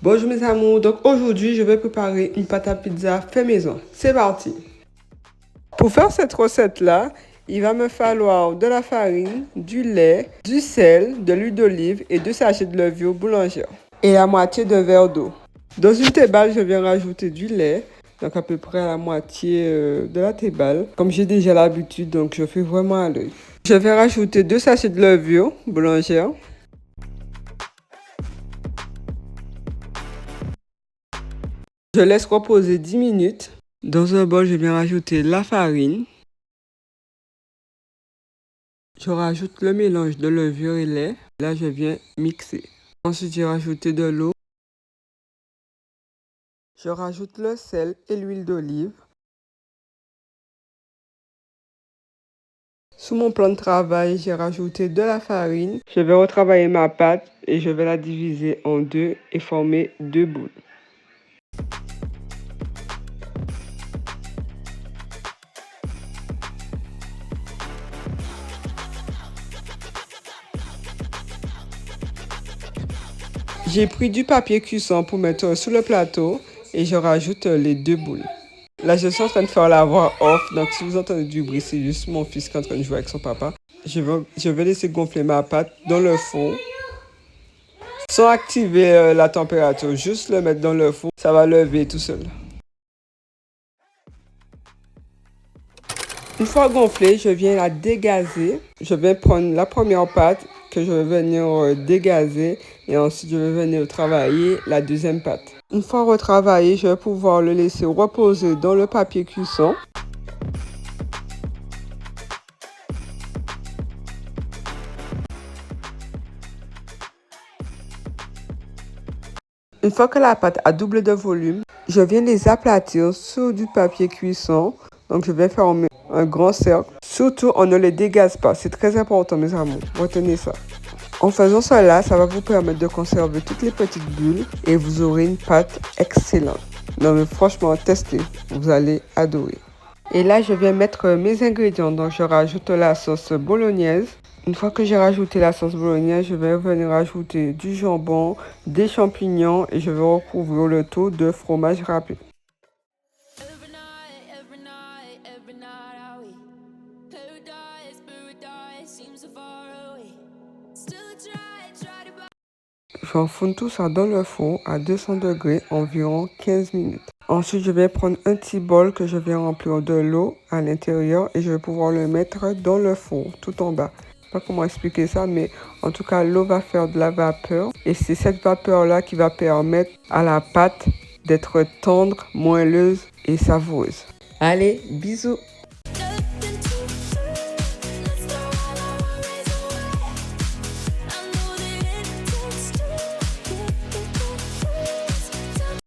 Bonjour mes amours, donc aujourd'hui je vais préparer une pâte à pizza fait maison. C'est parti! Pour faire cette recette-là, il va me falloir de la farine, du lait, du sel, de l'huile d'olive et 2 sachets de levure boulangère. Et la moitié d'un verre d'eau. Dans une théballe, je viens rajouter du lait, donc à peu près la moitié de la théballe. Comme j'ai déjà l'habitude, donc je fais vraiment à l'œil. Je vais rajouter 2 sachets de levure boulangère. Je laisse reposer 10 minutes. Dans un bol, je viens rajouter la farine. Je rajoute le mélange de levure et lait. Là, je viens mixer. Ensuite, j'ai rajouté de l'eau. Je rajoute le sel et l'huile d'olive. Sous mon plan de travail, j'ai rajouté de la farine. Je vais retravailler ma pâte et je vais la diviser en deux et former 2 boules. J'ai pris du papier cuisson pour mettre sur le plateau et je rajoute les 2 boules. Là, je suis en train de faire la voix off, donc si vous entendez du bruit, c'est juste mon fils qui est en train de jouer avec son papa. Je vais laisser gonfler ma pâte dans le four. Sans activer la température, juste le mettre dans le four, ça va lever tout seul. Une fois gonflée, je viens la dégazer. Je vais prendre la première pâte que je vais venir dégazer et ensuite je vais venir travailler la deuxième pâte. Une fois retravaillé, je vais pouvoir le laisser reposer dans le papier cuisson. Une fois que la pâte a doublé de volume, je viens les aplatir sur du papier cuisson. Donc je vais former un grand cercle. Surtout, on ne les dégaze pas. C'est très important, mes amours. Retenez ça. En faisant cela, ça va vous permettre de conserver toutes les petites bulles et vous aurez une pâte excellente. Non mais franchement, testez. Vous allez adorer. Et là, je vais mettre mes ingrédients. Donc je rajoute la sauce bolognaise. Une fois que j'ai rajouté la sauce bolognaise, je vais venir rajouter du jambon, des champignons et je vais recouvrir le tout de fromage râpé. J'enfourne tout ça dans le four à 200 degrés environ 15 minutes. Ensuite, je vais prendre un petit bol que je vais remplir de l'eau à l'intérieur et je vais pouvoir le mettre dans le four tout en bas. Je sais pas comment expliquer ça, mais en tout cas, l'eau va faire de la vapeur et c'est cette vapeur-là qui va permettre à la pâte d'être tendre, moelleuse et savoureuse. Allez, bisous!